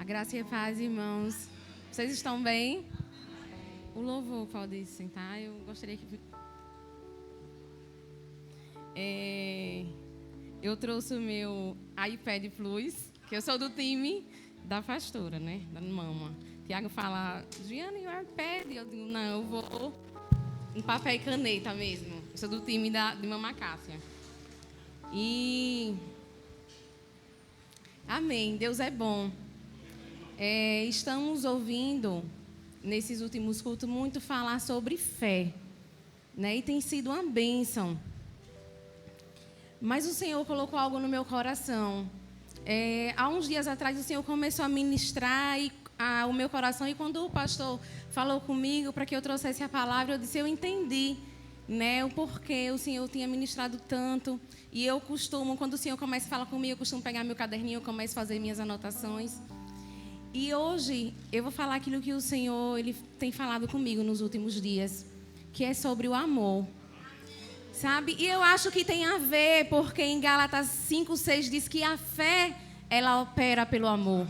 A graça e a paz, irmãos. Vocês estão bem? O louvor pode sentar. Eu gostaria que... Eu trouxe o meu iPad Plus, que eu sou do time da pastora, né? Da mama. Tiago fala, Giana, e o iPad? Eu digo, não, eu vou em papel e caneta mesmo. Eu sou do time de Mama Cássia. E... Amém, Deus é bom. Estamos ouvindo, nesses últimos cultos, muito falar sobre fé, né? E tem sido uma bênção. Mas o Senhor colocou algo no meu coração. Há uns dias atrás, o Senhor começou a ministrar o meu coração. E quando o pastor falou comigo para que eu trouxesse a palavra, eu disse, eu entendi, né, o porquê o Senhor tinha ministrado tanto. E eu costumo, quando o Senhor começa a falar comigo, eu costumo pegar meu caderninho, eu começo a fazer minhas anotações. E hoje eu vou falar aquilo que o Senhor ele tem falado comigo nos últimos dias, que é sobre o amor. Sabe? E eu acho que tem a ver, porque em Gálatas 5:6 diz que a fé, ela opera pelo amor.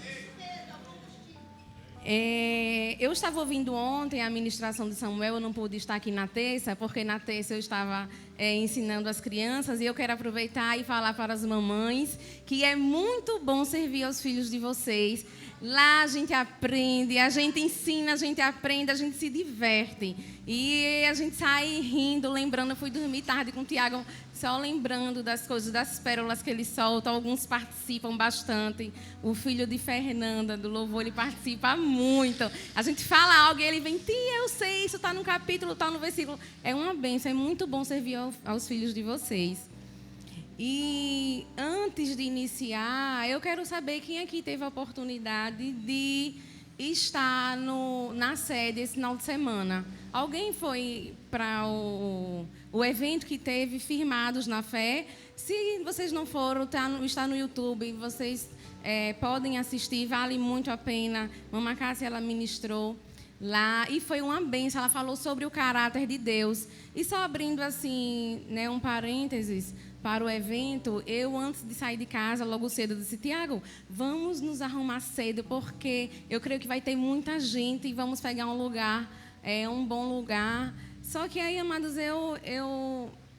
Eu estava ouvindo ontem a ministração de Samuel, eu não pude estar aqui na terça, porque na terça eu estava ensinando as crianças, e eu quero aproveitar e falar para as mamães que é muito bom servir aos filhos de vocês. Lá a gente aprende, a gente ensina, a gente aprende, a gente se diverte. E a gente sai rindo, lembrando. Eu fui dormir tarde com o Tiago, só lembrando das coisas, das pérolas que ele solta. Alguns participam bastante. O filho de Fernanda, do louvor, ele participa muito. A gente fala algo e ele vem, tia, eu sei, isso está no capítulo, está no versículo. É uma bênção, é muito bom servir aos filhos de vocês. E antes de iniciar, eu quero saber quem aqui teve a oportunidade de estar na sede esse final de semana. Alguém foi para o evento que teve Firmados na Fé? Se vocês não foram, está no YouTube, vocês podem assistir, vale muito a pena. Mama Cássia, ela ministrou lá e foi uma bênção, ela falou sobre o caráter de Deus. E só abrindo assim, né, um parênteses para o evento, eu antes de sair de casa, logo cedo, disse, Tiago, vamos nos arrumar cedo, porque eu creio que vai ter muita gente e vamos pegar um lugar, um bom lugar. Só que aí, amados,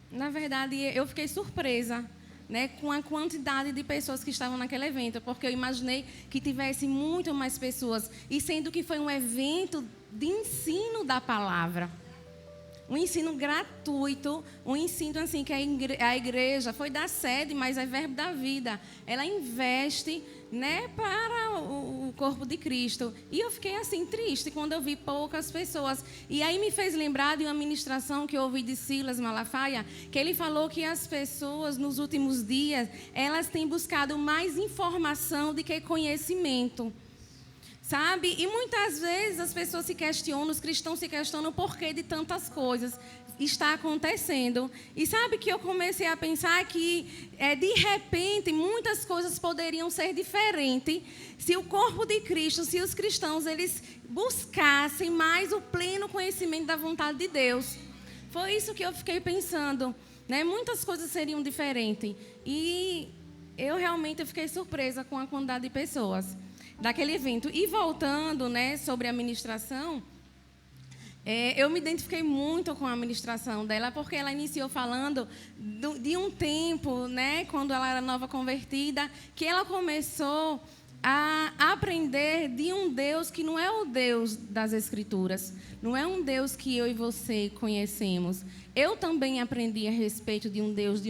na verdade, eu fiquei surpresa, né, com a quantidade de pessoas que estavam naquele evento, porque eu imaginei que tivesse muito mais pessoas, e sendo que foi um evento de ensino da palavra. Um ensino gratuito, um ensino assim que a igreja foi da sede, mas é Verbo da Vida. Ela investe, né, para o corpo de Cristo. E eu fiquei assim triste quando eu vi poucas pessoas. E aí me fez lembrar de uma ministração que eu ouvi de Silas Malafaia, que ele falou que as pessoas nos últimos dias, elas têm buscado mais informação do que conhecimento. Sabe? E muitas vezes as pessoas se questionam, os cristãos se questionam o porquê de tantas coisas está acontecendo. E sabe que eu comecei a pensar que, de repente, muitas coisas poderiam ser diferentes se o corpo de Cristo, se os cristãos, eles buscassem mais o pleno conhecimento da vontade de Deus. Foi isso que eu fiquei pensando, né? Muitas coisas seriam diferentes. E eu realmente fiquei surpresa com a quantidade de pessoas daquele evento. E voltando, né, sobre a ministração, eu me identifiquei muito com a ministração dela, porque ela iniciou falando de um tempo, né, quando ela era nova convertida, que ela começou a aprender de um Deus que não é o Deus das Escrituras, não é um Deus que eu e você conhecemos. Eu também aprendi a respeito de um Deus,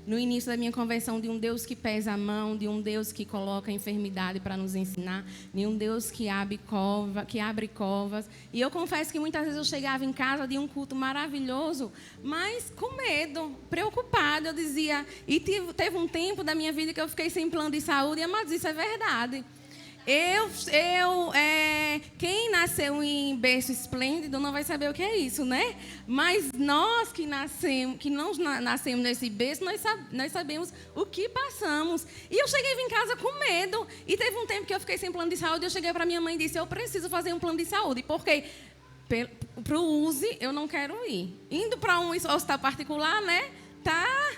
no início da minha conversão, de um Deus que pesa a mão, de um Deus que coloca a enfermidade para nos ensinar, de um Deus que abre covas. E eu confesso que muitas vezes eu chegava em casa de um culto maravilhoso, mas com medo, preocupada. Eu dizia, e teve um tempo da minha vida que eu fiquei sem plano de saúde, mas isso é verdade. Quem nasceu em berço esplêndido não vai saber o que é isso, né? Mas nós que não nascemos nesse berço, nós sabemos o que passamos. E eu cheguei em casa com medo. E teve um tempo que eu fiquei sem plano de saúde. Eu cheguei para minha mãe e disse, eu preciso fazer um plano de saúde, porque para o USE eu não quero ir. Indo para um hospital particular, né? Tá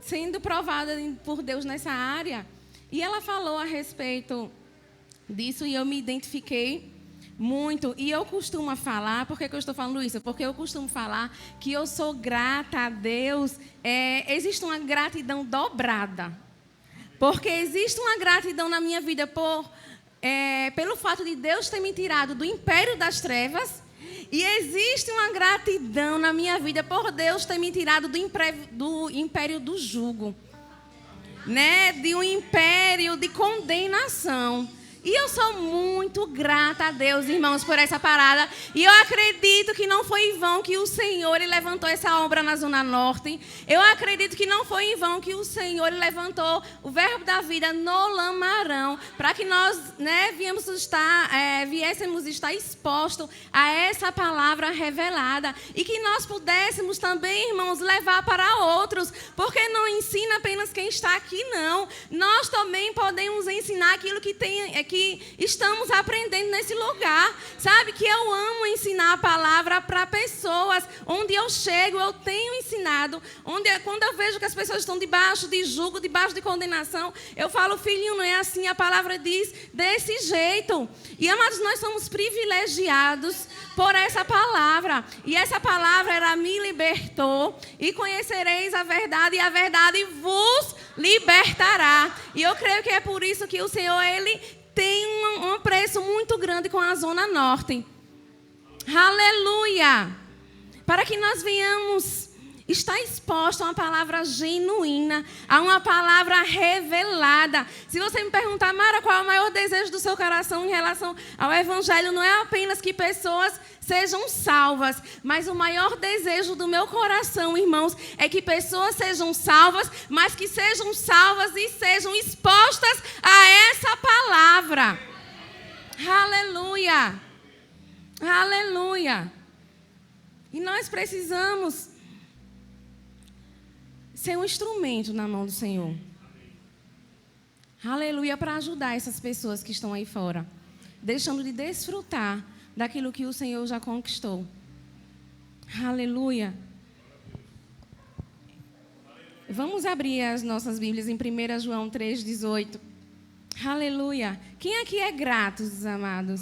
sendo provada por Deus nessa área. E ela falou a respeito disso e eu me identifiquei muito. E eu costumo falar, por que eu estou falando isso? Porque eu costumo falar que eu sou grata a Deus. Existe uma gratidão dobrada. Porque existe uma gratidão na minha vida pelo fato de Deus ter me tirado do império das trevas. E existe uma gratidão na minha vida por Deus ter me tirado do império do jugo. Né? De um império de condenação. E eu sou muito grata a Deus, irmãos, por essa parada. E eu acredito que não foi em vão que o Senhor ele levantou essa obra na Zona Norte. Eu acredito que não foi em vão que o Senhor ele levantou o Verbo da Vida no Lamarão. Para que nós viéssemos estar expostos a essa palavra revelada. E que nós pudéssemos também, irmãos, levar para outros. Porque não ensina apenas quem está aqui, não. Nós também podemos ensinar aquilo que estamos aprendendo nesse lugar, sabe? Que eu amo ensinar a palavra para pessoas. Onde eu chego, eu tenho ensinado. Quando eu vejo que as pessoas estão debaixo de jugo, debaixo de condenação, eu falo, filhinho, não é assim, a palavra diz desse jeito. E, amados, nós somos privilegiados por essa palavra. E essa palavra, ela me libertou. E conhecereis a verdade, e a verdade vos libertará. E eu creio que é por isso que o Senhor, ele tem um preço muito grande com a Zona Norte. Aleluia! Para que nós venhamos estar expostos a uma palavra genuína, a uma palavra revelada. Se você me perguntar, Mara, qual é o maior desejo do seu coração em relação ao Evangelho, não é apenas que pessoas sejam salvas, mas o maior desejo do meu coração, irmãos, é que pessoas sejam salvas, mas que sejam salvas e sejam expostas a essa palavra. Aleluia! Aleluia! E nós precisamos ser um instrumento na mão do Senhor. Aleluia, para ajudar essas pessoas que estão aí fora, deixando de desfrutar daquilo que o Senhor já conquistou. Aleluia. Vamos abrir as nossas Bíblias em 1 João 3,18. Aleluia. Quem aqui é grato, amados?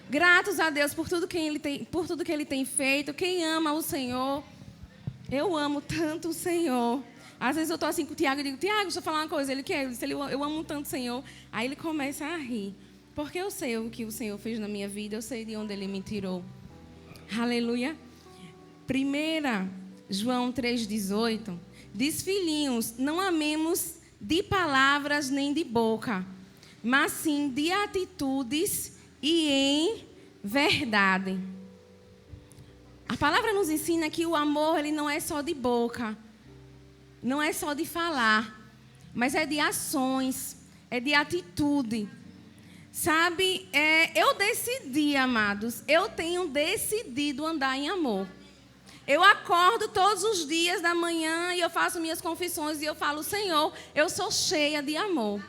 Gratos a Deus por tudo que Ele tem feito. Quem ama o Senhor? Eu amo tanto o Senhor. Às vezes eu estou assim com o Tiago e digo, Tiago, deixa eu falar uma coisa. Ele quer, eu amo tanto o Senhor. Aí ele começa a rir. Porque eu sei o que o Senhor fez na minha vida, eu sei de onde Ele me tirou. Aleluia. 1 João 3,18 diz, filhinhos, não amemos de palavras nem de boca, mas sim de atitudes e em verdade. A palavra nos ensina que o amor ele não é só de boca, não é só de falar, mas é de ações, é de atitude. Sabe, eu decidi, amados, eu tenho decidido andar em amor. Eu acordo todos os dias da manhã e eu faço minhas confissões e eu falo, Senhor, eu sou cheia de amor.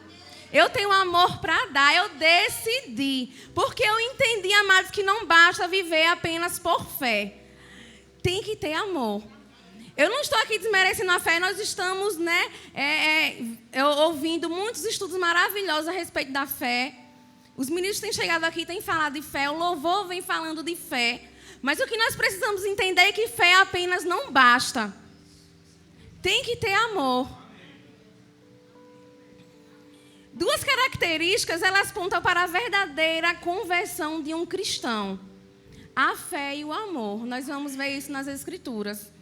Eu tenho amor para dar, eu decidi. Porque eu entendi, amados, que não basta viver apenas por fé. Tem que ter amor. Eu não estou aqui desmerecendo a fé, nós estamos, ouvindo muitos estudos maravilhosos a respeito da fé. Os ministros têm chegado aqui e têm falado de fé, o louvor vem falando de fé. Mas o que nós precisamos entender é que fé apenas não basta. Tem que ter amor. Duas características, elas apontam para a verdadeira conversão de um cristão. A fé e o amor. Nós vamos ver isso nas Escrituras.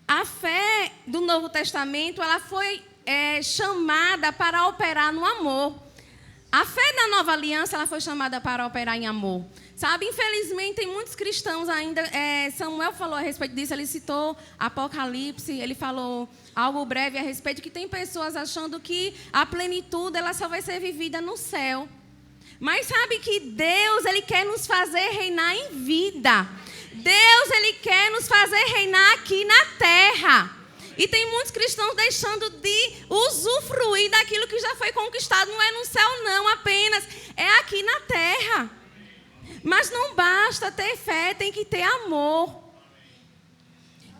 A fé do Novo Testamento, ela foi chamada para operar no amor. A fé da Nova Aliança, ela foi chamada para operar em amor. Sabe, infelizmente, tem muitos cristãos ainda... Samuel falou a respeito disso, ele citou Apocalipse, ele falou algo breve a respeito, que tem pessoas achando que a plenitude ela só vai ser vivida no céu. Mas sabe que Deus, Ele quer nos fazer reinar em vida. Deus, Ele quer nos fazer reinar aqui na terra. E tem muitos cristãos deixando de usufruir daquilo que já foi conquistado. Não é no céu, não, apenas. É aqui na terra. Mas não basta ter fé, tem que ter amor.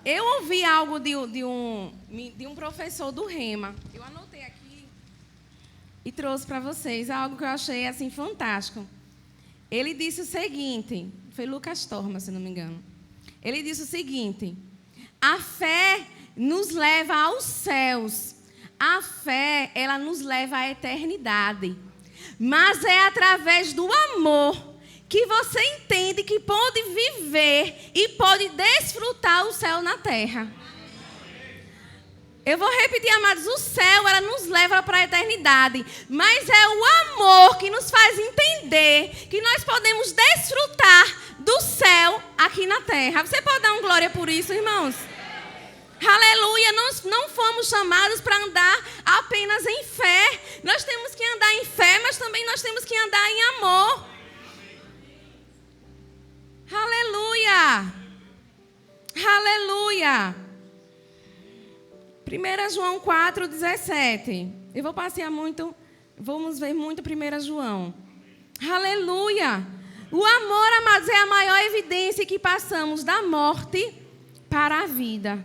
Eu ouvi algo de um professor do Rema. Eu anotei aqui. e trouxe para vocês algo que eu achei assim fantástico. Ele disse o seguinte, foi Lucas Torma, se não me engano. Ele disse o seguinte: a fé nos leva aos céus. A fé, ela nos leva à eternidade. Mas é através do amor que você entende que pode viver e pode desfrutar o céu na terra. Eu vou repetir, amados, o céu, ela nos leva para a eternidade. Mas é o amor que nos faz entender que nós podemos desfrutar do céu aqui na terra. Você pode dar uma glória por isso, irmãos? Aleluia, nós não fomos chamados para andar apenas em fé. Nós temos que andar em fé, mas também nós temos que andar em amor. Aleluia. Aleluia. 1 João 4,17. Eu vou passear muito, vamos ver muito 1 João. Aleluia. O amor, amados, é a maior evidência que passamos da morte para a vida.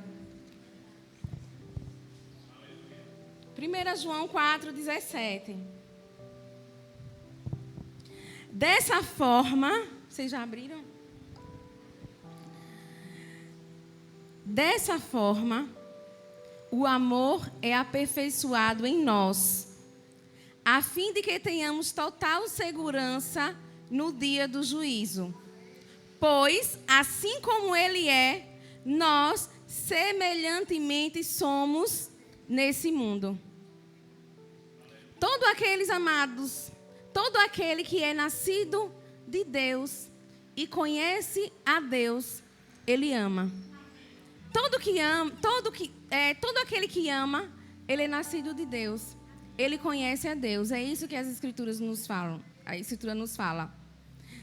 1 João 4,17. Dessa forma, vocês já abriram? Dessa forma, o amor é aperfeiçoado em nós, a fim de que tenhamos total segurança no dia do juízo. Pois, assim como Ele é, nós semelhantemente somos nesse mundo. Todo aqueles amados, todo aquele que é nascido de Deus e conhece a Deus, Ele ama. Todo aquele que ama, ele é nascido de Deus. Ele conhece a Deus. É isso que as Escrituras nos falam. A Escritura nos fala.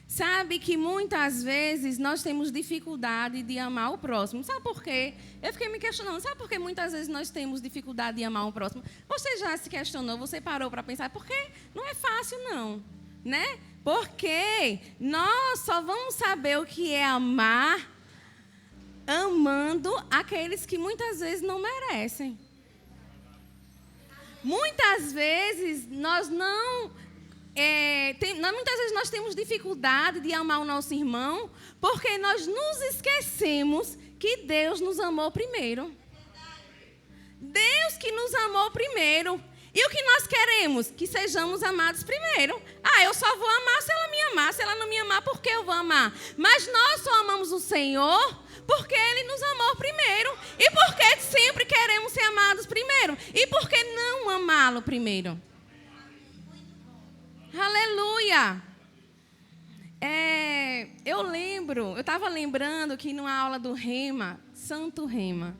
Sabe que muitas vezes nós temos dificuldade de amar o próximo. Sabe por quê? Eu fiquei me questionando. Sabe por que muitas vezes nós temos dificuldade de amar o próximo? Você já se questionou? Você parou para pensar? Porque não é fácil, não. Né? Porque nós só vamos saber o que é amar amando aqueles que muitas vezes não merecem. Muitas vezes muitas vezes nós temos dificuldade de amar o nosso irmão porque nós nos esquecemos que Deus nos amou primeiro. Deus que nos amou primeiro. E o que nós queremos? Que sejamos amados primeiro. Eu só vou amar se ela me amar. Se ela não me amar, por que eu vou amar? Mas nós só amamos o Senhor porque Ele nos amou primeiro. E porque sempre queremos ser amados primeiro. E por que não amá-lo primeiro? Aleluia! Eu estava lembrando que numa aula do Rema, Santo Rema,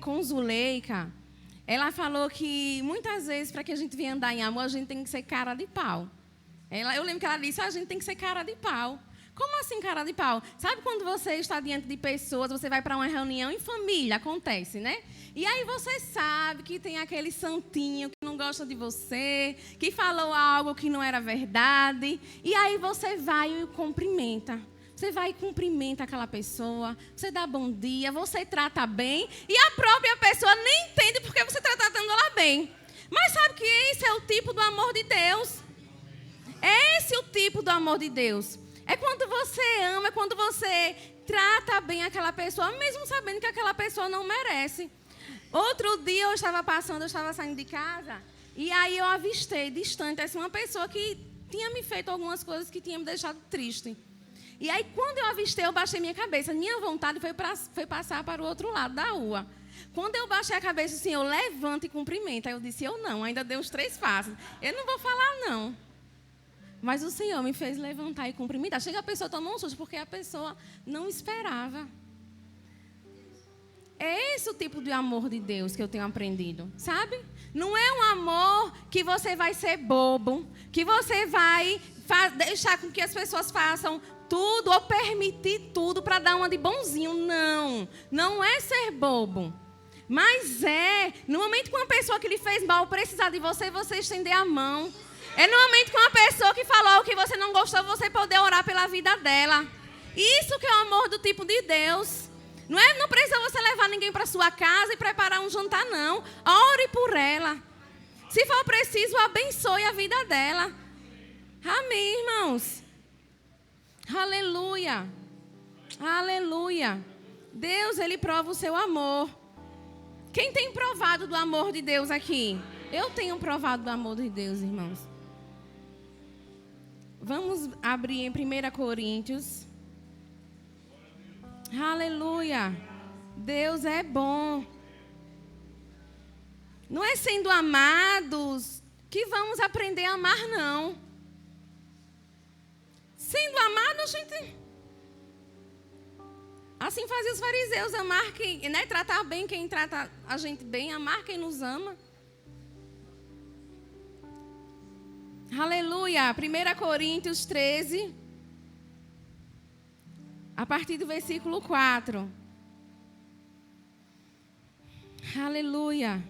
com Zuleika, ela falou que muitas vezes, para que a gente venha andar em amor, a gente tem que ser cara de pau. Eu lembro que ela disse, a gente tem que ser cara de pau. Como assim cara de pau? Sabe quando você está diante de pessoas, você vai para uma reunião em família, acontece, né? E aí você sabe que tem aquele santinho que não gosta de você, que falou algo que não era verdade, e aí você vai e o cumprimenta. Você vai e cumprimenta aquela pessoa, você dá bom dia, você trata bem, e a própria pessoa nem entende porque você está tratando ela bem. Mas sabe que esse é o tipo do amor de Deus? É esse o tipo do amor de Deus. É quando você ama, é quando você trata bem aquela pessoa, mesmo sabendo que aquela pessoa não merece. Outro dia eu estava saindo de casa, e aí eu avistei distante assim, uma pessoa que tinha me feito algumas coisas que tinha me deixado triste. E aí quando eu avistei, eu baixei minha cabeça. Minha vontade foi passar para o outro lado da rua. Quando eu baixei a cabeça, assim, eu levanto e cumprimento. Aí eu disse, eu não, ainda dei uns 3 passos. Eu não vou falar não. Mas o Senhor me fez levantar e cumprimentar. Chega a pessoa tomou um susto, porque a pessoa não esperava. É esse o tipo de amor de Deus que eu tenho aprendido, sabe? Não é um amor que você vai ser bobo, que você vai deixar com que as pessoas façam tudo ou permitir tudo para dar uma de bonzinho. Não, não é ser bobo. Mas no momento que uma pessoa que lhe fez mal precisar de você, você estender a mão. É no momento que uma pessoa que falou o que você não gostou, você poder orar pela vida dela. Isso que é o amor do tipo de Deus. Não precisa você levar ninguém para sua casa e preparar um jantar, não. Ore por ela. Se for preciso, abençoe a vida dela. Amém, irmãos. Aleluia. Aleluia. Deus, Ele prova o seu amor. Quem tem provado do amor de Deus aqui? Eu tenho provado do amor de Deus, irmãos. Vamos abrir em 1 Coríntios. Aleluia. Deus é bom. Não é sendo amados que vamos aprender a amar, não. Sendo amado, a gente... Assim fazia os fariseus, amar quem, né? Tratar bem quem trata a gente bem, amar quem nos ama. Aleluia. 1 Coríntios 13, a partir do versículo 4. Aleluia.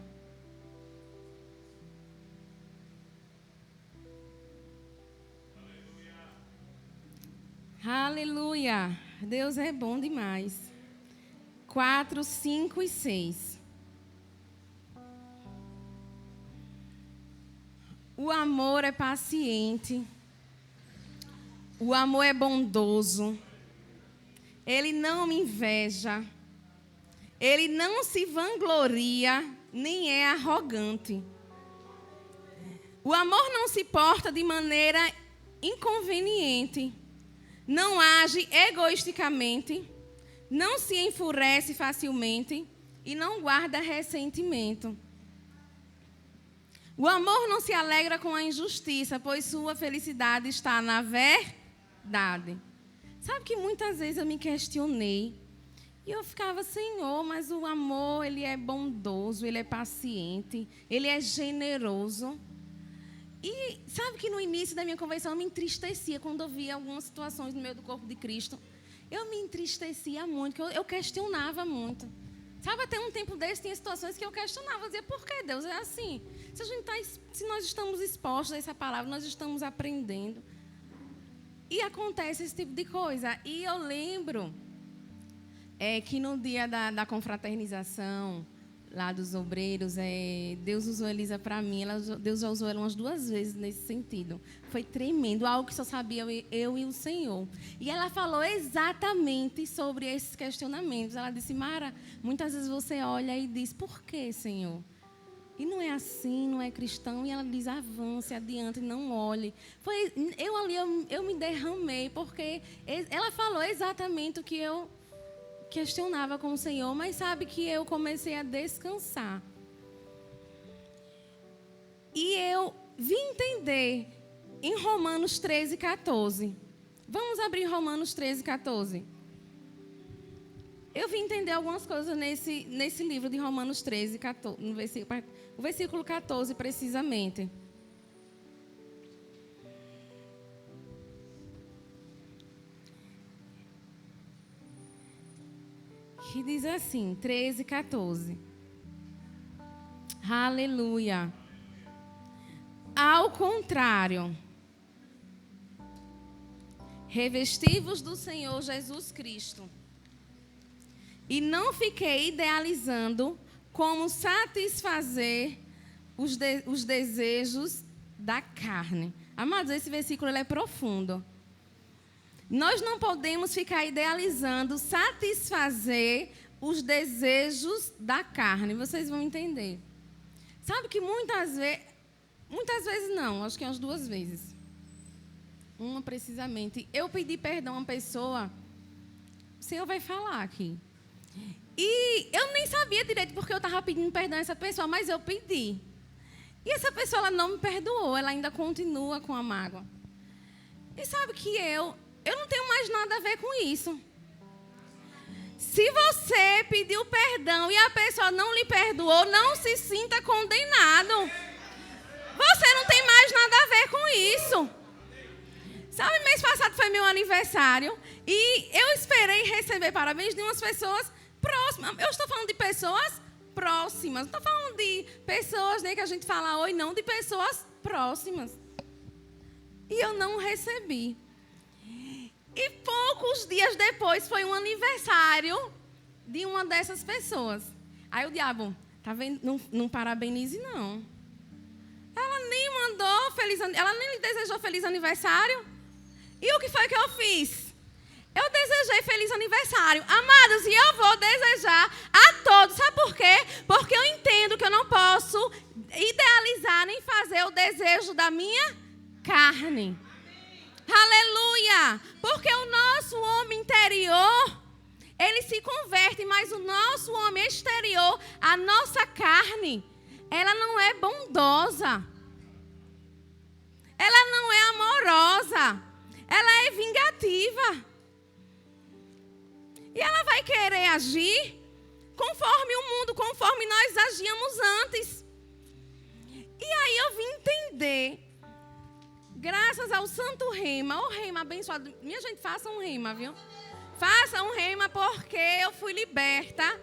Aleluia. Deus é bom demais. 4, 5 e 6. O amor é paciente. O amor é bondoso. Ele não me inveja. Ele não se vangloria, nem é arrogante. O amor não se porta de maneira inconveniente. Não age egoisticamente, não se enfurece facilmente e não guarda ressentimento. O amor não se alegra com a injustiça, pois sua felicidade está na verdade. Sabe que muitas vezes eu me questionei e eu ficava, Senhor, mas o amor, ele é bondoso, ele é paciente, ele é generoso. E sabe que no início da minha conversão eu me entristecia quando eu via algumas situações no meio do corpo de Cristo. Eu me entristecia muito, eu questionava muito. Sabe, até um tempo desse tinha situações que eu questionava, eu dizia, por que Deus é assim? Se nós estamos expostos a essa palavra, nós estamos aprendendo. E acontece esse tipo de coisa. E eu lembro que no dia da confraternização, lá dos obreiros, Deus usou a Elisa para mim. Deus já usou ela umas 2 vezes nesse sentido. Foi tremendo, algo que só sabia eu e o Senhor. E ela falou exatamente sobre esses questionamentos. Ela disse, Mara, muitas vezes você olha e diz, por que, Senhor? E não é assim, não é cristão. E ela diz, avance, adiante, não olhe. Eu me derramei, porque ela falou exatamente o que eu questionava com o Senhor, mas sabe que eu comecei a descansar. E eu vim entender em Romanos 13, 14. Vamos abrir Romanos 13, 14. Eu vim entender algumas coisas nesse livro de Romanos 13, 14, o versículo 14 precisamente. Que diz assim, 13, 14. Aleluia. Ao contrário, revesti-vos do Senhor Jesus Cristo, e não fiquei idealizando como satisfazer os desejos da carne. Amados, esse versículo ele é profundo. Nós não podemos ficar idealizando, satisfazer os desejos da carne. Vocês vão entender. Sabe que muitas vezes não, acho que umas 2 vezes. Uma precisamente. Eu pedi perdão a uma pessoa, o Senhor vai falar aqui. E eu nem sabia direito porque eu estava pedindo perdão a essa pessoa, mas eu pedi. E essa pessoa ela não me perdoou, ela ainda continua com a mágoa. E sabe que eu não tenho mais nada a ver com isso. Se você pediu perdão e a pessoa não lhe perdoou, não se sinta condenado. Você não tem mais nada a ver com isso. Sabe, mês passado foi meu aniversário e eu esperei receber parabéns de umas pessoas próximas. Eu estou falando de pessoas próximas. Não estou falando de pessoas, né, que a gente fala oi, não, de pessoas próximas. E eu não recebi. E poucos dias depois foi um aniversário de uma dessas pessoas. Aí o diabo, tá vendo? Não parabenize, não. Ela nem mandou ela nem lhe desejou feliz aniversário. E o que foi que eu fiz? Eu desejei feliz aniversário. Amados, e eu vou desejar a todos. Sabe por quê? Porque eu entendo que eu não posso idealizar nem fazer o desejo da minha carne. Aleluia! Porque o nosso homem interior, ele se converte, mas o nosso homem exterior, a nossa carne, ela não é bondosa. Ela não é amorosa. Ela é vingativa. E ela vai querer agir conforme o mundo, conforme nós agíamos antes. E aí eu vim entender, graças ao Santo Rema, o Rema abençoado. Minha gente, faça um Rema, viu? Faça um Rema, porque eu fui liberta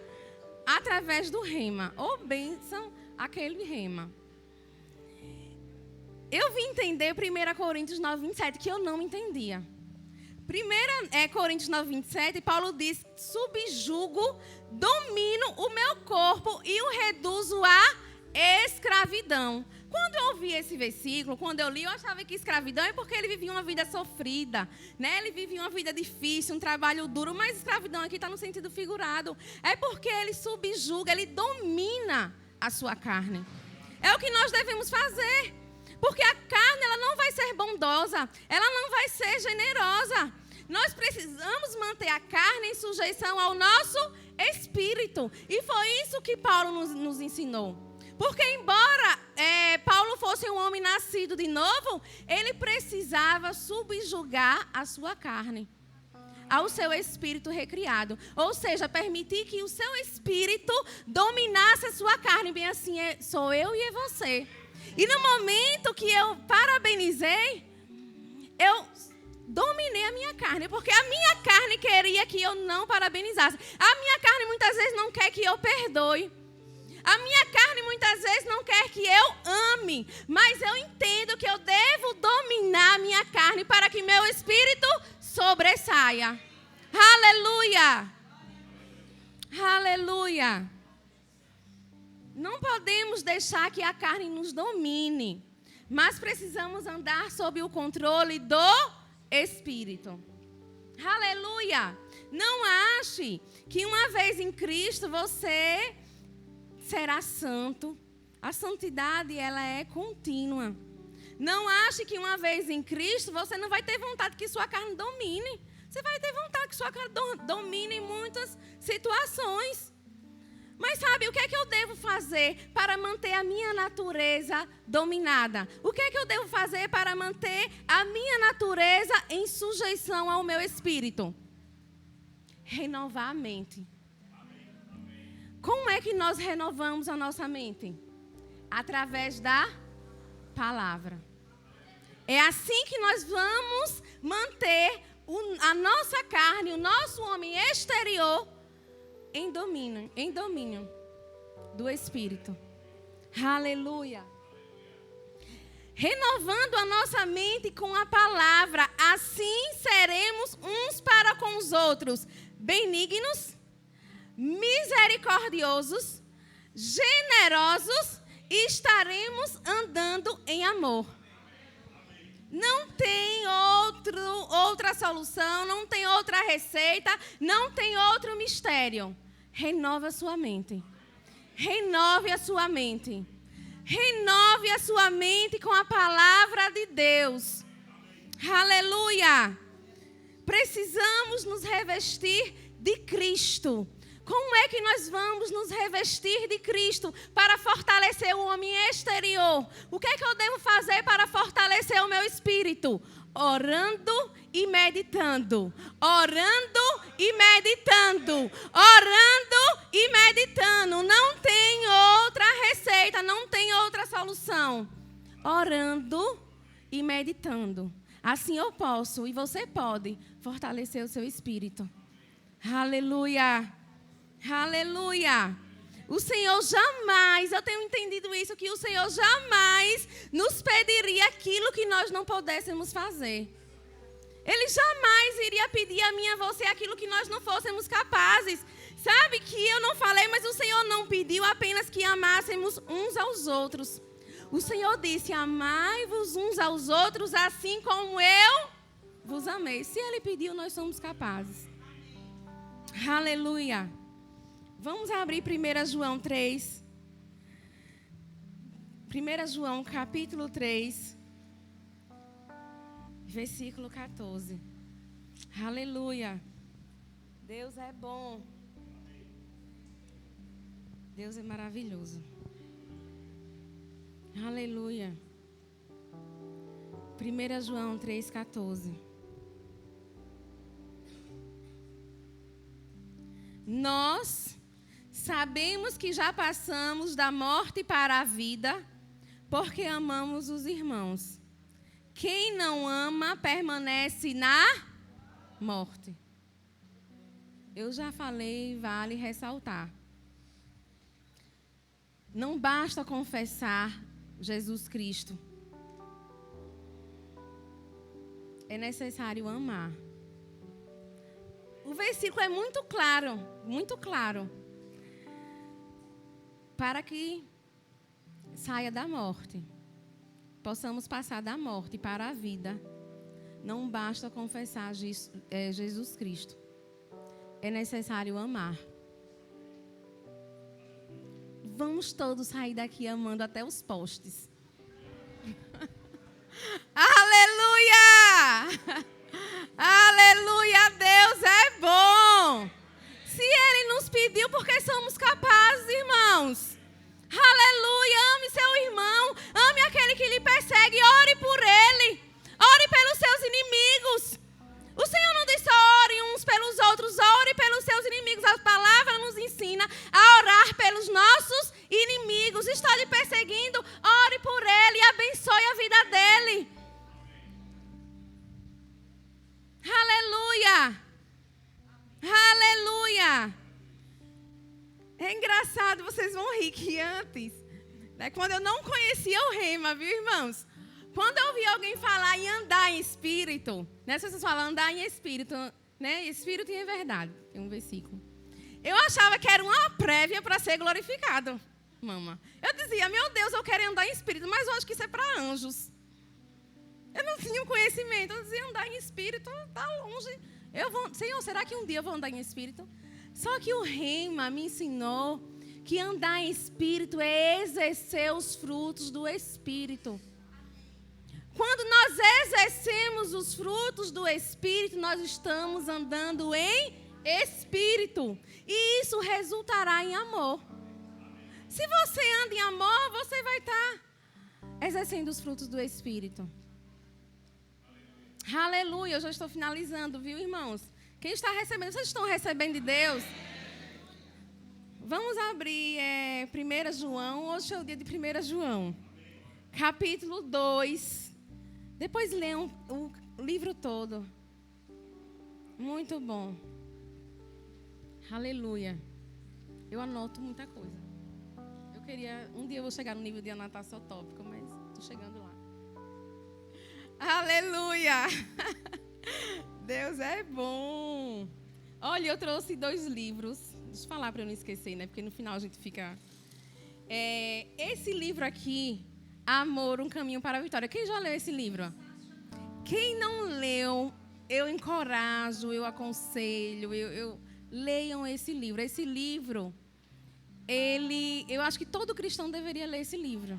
através do Rema. Ô, bênção, aquele Rema. Eu vim entender 1 Coríntios 9, 27, que eu não entendia. 1 Coríntios 9, 27, Paulo diz: subjugo, domino o meu corpo e o reduzo à escravidão. Quando eu ouvi esse versículo, quando eu li, eu achava que escravidão é porque ele vivia uma vida sofrida, né? Ele vivia uma vida difícil, um trabalho duro, mas escravidão aqui está no sentido figurado. É porque ele subjuga, ele domina a sua carne. É o que nós devemos fazer. Porque a carne, ela não vai ser bondosa, ela não vai ser generosa. Nós precisamos manter a carne em sujeição ao nosso espírito. E foi isso que Paulo nos ensinou. Porque embora Paulo fosse um homem nascido de novo, ele precisava subjugar a sua carne ao seu espírito recriado. Ou seja, permitir que o seu espírito dominasse a sua carne. Bem assim, sou eu e é você. E no momento que eu parabenizei, eu dominei a minha carne, porque a minha carne queria que eu não parabenizasse. A minha carne muitas vezes não quer que eu perdoe. A minha carne muitas vezes não quer que eu ame. Mas eu entendo que eu devo dominar a minha carne para que meu espírito sobressaia. Aleluia! Aleluia! Não podemos deixar que a carne nos domine, mas precisamos andar sob o controle do Espírito. Aleluia! Não ache que uma vez em Cristo você será santo. A santidade, ela é contínua. Não ache que uma vez em Cristo você não vai ter vontade que sua carne domine. Você vai ter vontade que sua carne domine em muitas situações. Mas sabe, o que é que eu devo fazer para manter a minha natureza dominada? O que é que eu devo fazer para manter a minha natureza em sujeição ao meu espírito? Renovar a mente. Como é que nós renovamos a nossa mente? Através da palavra. É assim que nós vamos manter a nossa carne, o nosso homem exterior em domínio do Espírito. Aleluia. Renovando a nossa mente com a palavra, assim seremos uns para com os outros, benignos, misericordiosos, generosos e estaremos andando em amor. Não tem outra solução, não tem outra receita, não tem outro mistério. Renove a sua mente. Renove a sua mente. Renove a sua mente com a palavra de Deus. Aleluia! Precisamos nos revestir de Cristo. Como é que nós vamos nos revestir de Cristo para fortalecer o homem exterior? O que é que eu devo fazer para fortalecer o meu espírito? Orando e meditando. Orando e meditando. Orando e meditando. Não tem outra receita, não tem outra solução. Orando e meditando. Assim eu posso e você pode fortalecer o seu espírito. Aleluia! Aleluia! O Senhor jamais, eu tenho entendido isso, que o Senhor jamais nos pediria aquilo que nós não pudéssemos fazer. Ele jamais iria pedir a mim e a você aquilo que nós não fôssemos capazes. Sabe que eu não falei, mas o Senhor não pediu apenas que amássemos uns aos outros. O Senhor disse, amai-vos uns aos outros assim como eu vos amei. Se Ele pediu, nós somos capazes. Aleluia. Vamos abrir 1 João 3. 1 João capítulo 3, versículo 14. Aleluia. Deus é bom. Deus é maravilhoso. Aleluia. 1 João 3,14. Nós sabemos que já passamos da morte para a vida, porque amamos os irmãos. Quem não ama permanece na morte. Eu já falei, vale ressaltar. Não basta confessar Jesus Cristo. É necessário amar. O versículo é muito claro, muito claro. Para que saia da morte, possamos passar da morte para a vida. Não basta confessar Jesus Cristo. É necessário amar. Vamos todos sair daqui amando até os postes. Aleluia! Aleluia! Deus é bom! Se Ele nos pediu, porque somos capazes, irmãos. Aleluia! Ame seu irmão. Ame aquele que lhe persegue. Ore por ele. Ore pelos seus inimigos. O Senhor não diz só ore uns pelos outros. Ore pelos seus inimigos. A palavra nos ensina a orar pelos nossos inimigos. Está lhe perseguindo? Ore por ele e abençoe a vida dele. Aleluia! Aleluia! É engraçado, vocês vão rir que antes, né, quando eu não conhecia o rema, viu, irmãos? Quando eu vi alguém falar em andar em espírito, né, se vocês falam andar em espírito, né, espírito e em verdade, tem um versículo. Eu achava que era uma prévia para ser glorificado, mama. Eu dizia, meu Deus, eu quero andar em espírito, mas eu acho que isso é para anjos. Eu não tinha um conhecimento, eu dizia andar em espírito, está longe. Senhor, será que um dia eu vou andar em espírito? Só que o rema me ensinou que andar em espírito é exercer os frutos do espírito. Quando nós exercemos os frutos do espírito, nós estamos andando em espírito. E isso resultará em amor. Se você anda em amor, você vai estar exercendo os frutos do espírito. Aleluia, eu já estou finalizando, viu, irmãos? Quem está recebendo? Vocês estão recebendo de Deus? Vamos abrir 1 João, hoje é o dia de 1 João, capítulo 2. Depois leiam o livro todo. Muito bom. Aleluia. Eu anoto muita coisa. Um dia eu vou chegar no nível de anotar só tópico, mas estou chegando lá. Aleluia! Deus é bom. Olha, eu trouxe 2 livros. Deixa eu falar para eu não esquecer, né? Porque no final a gente fica... esse livro aqui, Amor, um Caminho para a Vitória. Quem já leu esse livro? Quem não leu, eu encorajo, eu aconselho, leiam esse livro. Esse livro, eu acho que todo cristão deveria ler esse livro.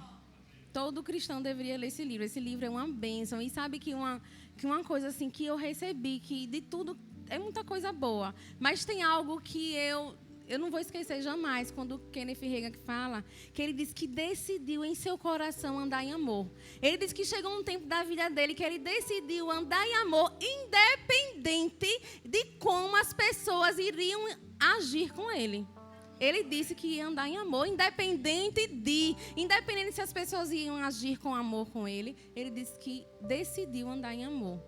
Todo cristão deveria ler esse livro. Esse livro é uma bênção. E sabe que uma coisa assim que eu recebi, que de tudo é muita coisa boa. Mas tem algo que eu não vou esquecer jamais, quando o Kenneth Reagan fala, que ele disse que decidiu em seu coração andar em amor. Ele disse que chegou um tempo da vida dele que ele decidiu andar em amor, independente de como as pessoas iriam agir com ele. Ele disse que ia andar em amor, independente se as pessoas iam agir com amor com ele. Ele disse que decidiu andar em amor.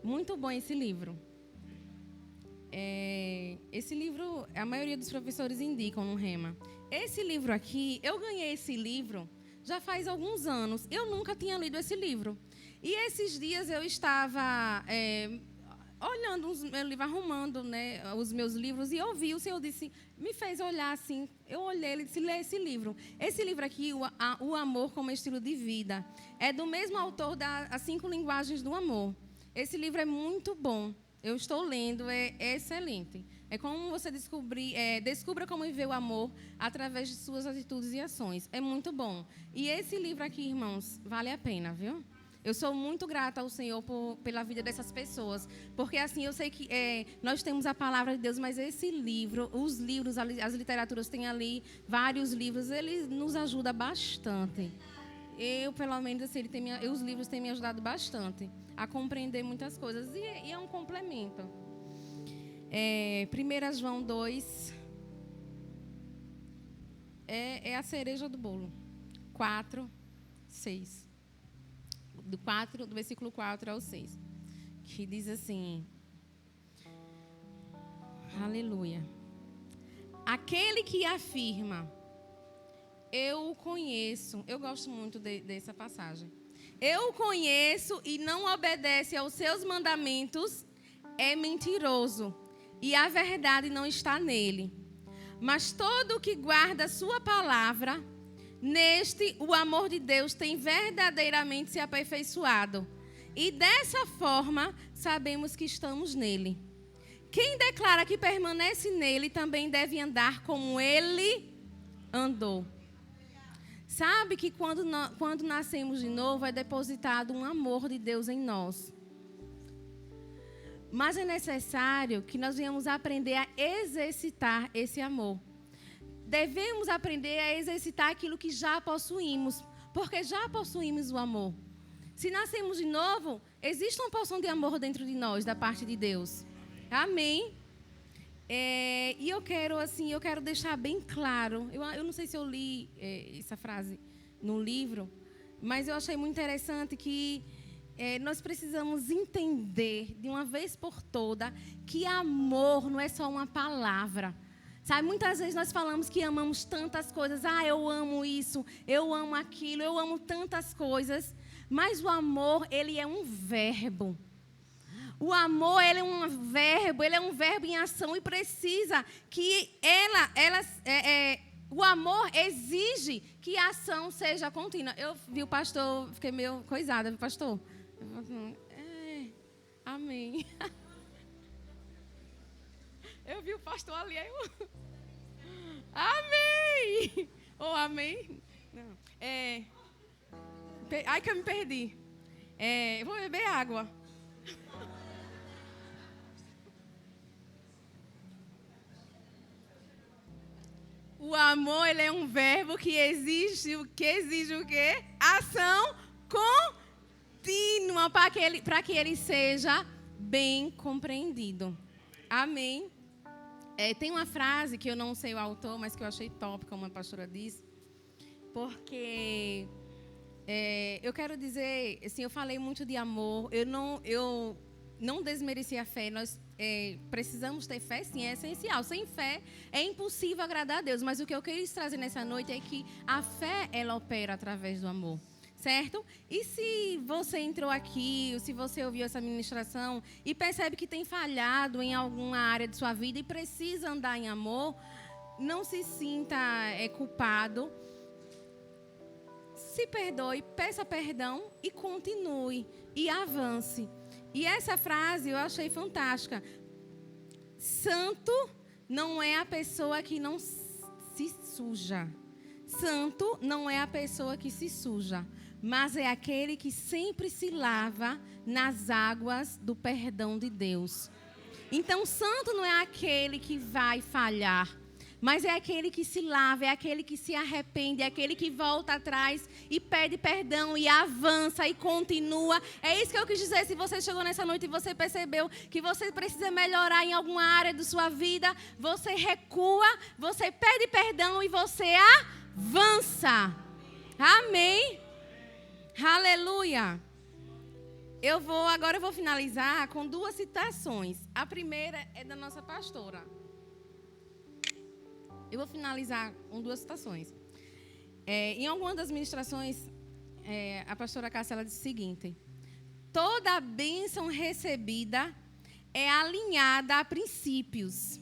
Muito bom esse livro. Esse livro, a maioria dos professores indicam no Rema. Esse livro aqui, eu ganhei esse livro já faz alguns anos. Eu nunca tinha lido esse livro. E esses dias eu estava olhando os meus livros, arrumando, né, os meus livros, e ouvi, o Senhor disse, me fez olhar assim, eu olhei, ele disse, lê esse livro. Esse livro aqui, o Amor como Estilo de Vida, é do mesmo autor das 5 Linguagens do Amor. Esse livro é muito bom, eu estou lendo, é excelente. É como você descubra como viver o amor através de suas atitudes e ações. É muito bom. E esse livro aqui, irmãos, vale a pena, viu? Eu sou muito grata ao Senhor pela vida dessas pessoas. Porque, assim, eu sei que nós temos a palavra de Deus, mas esse livro, os livros, as literaturas, tem ali vários livros, ele nos ajuda bastante. Eu, pelo menos, assim, os livros têm me ajudado bastante a compreender muitas coisas. E é um complemento. 1 João 2 é a cereja do bolo. 4, 6. Do versículo 4 ao 6. Que diz assim: aleluia. Aquele que afirma, eu o conheço. Eu gosto muito dessa passagem. Eu o conheço e não obedece aos seus mandamentos, é mentiroso. E a verdade não está nele. Mas todo o que guarda a sua palavra, neste o amor de Deus tem verdadeiramente se aperfeiçoado. E dessa forma sabemos que estamos nele. Quem declara que permanece nele também deve andar como ele andou. Sabe que quando nascemos de novo é depositado um amor de Deus em nós. Mas é necessário que nós venhamos aprender a exercitar esse amor. Devemos aprender a exercitar aquilo que já possuímos, porque já possuímos o amor. Se nascemos de novo, existe uma porção de amor dentro de nós, da parte de Deus. Amém? E eu quero deixar bem claro, eu não sei se eu li essa frase no livro, mas eu achei muito interessante que nós precisamos entender de uma vez por toda que amor não é só uma palavra. Sabe, muitas vezes nós falamos que amamos tantas coisas. Eu amo isso, eu amo aquilo, eu amo tantas coisas. Mas o amor, ele é um verbo. O amor, ele é um verbo em ação e precisa que o amor exige que a ação seja contínua. Eu vi o pastor, fiquei meio coisada, viu, pastor? Amém. Eu vi o pastor ali, aí eu... Amém! Amém? Não. Ai, que eu me perdi. Eu vou beber água. O amor, ele é um verbo que exige o quê? Ação contínua para que ele seja bem compreendido. Amém? Tem uma frase que eu não sei o autor, mas que eu achei top, como a pastora disse, porque eu quero dizer, assim, eu falei muito de amor, eu não desmereci a fé, nós precisamos ter fé, sim, é essencial. Sem fé é impossível agradar a Deus, mas o que eu queria trazer nessa noite é que a fé, ela opera através do amor. Certo? E se você entrou aqui, ou se você ouviu essa ministração e percebe que tem falhado em alguma área de sua vida e precisa andar em amor, não se sinta culpado. Se perdoe, peça perdão e continue e avance. E essa frase eu achei fantástica. Santo não é a pessoa que não se suja. Santo não é a pessoa que se suja, mas é aquele que sempre se lava nas águas do perdão de Deus. Então, santo não é aquele que vai falhar, mas é aquele que se lava, é aquele que se arrepende, é aquele que volta atrás e pede perdão e avança e continua. É isso que eu quis dizer. Se você chegou nessa noite e você percebeu que você precisa melhorar em alguma área da sua vida, você recua, você pede perdão e você avança. Amém? Aleluia. Agora eu vou finalizar com 2 citações. A primeira é da nossa pastora. Eu vou finalizar com 2 citações. Em alguma das ministrações, a pastora Cássia ela disse o seguinte: toda bênção recebida é alinhada a princípios.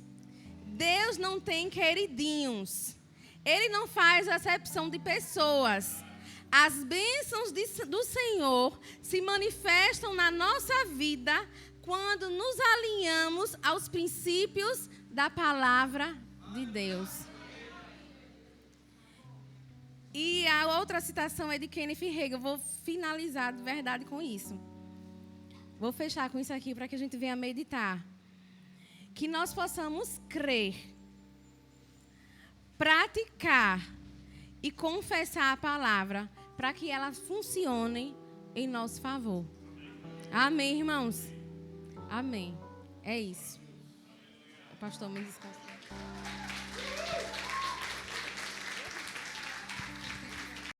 Deus não tem queridinhos. Ele não faz acepção de pessoas. As bênçãos do Senhor se manifestam na nossa vida quando nos alinhamos aos princípios da palavra de Deus. E a outra citação é de Kenneth Hagin. Eu vou finalizar de verdade com isso. Vou fechar com isso aqui para que a gente venha meditar. Que nós possamos crer, praticar e confessar a palavra para que ela funcione em nosso favor. Amém, irmãos? Amém. É isso. O pastor me descansa.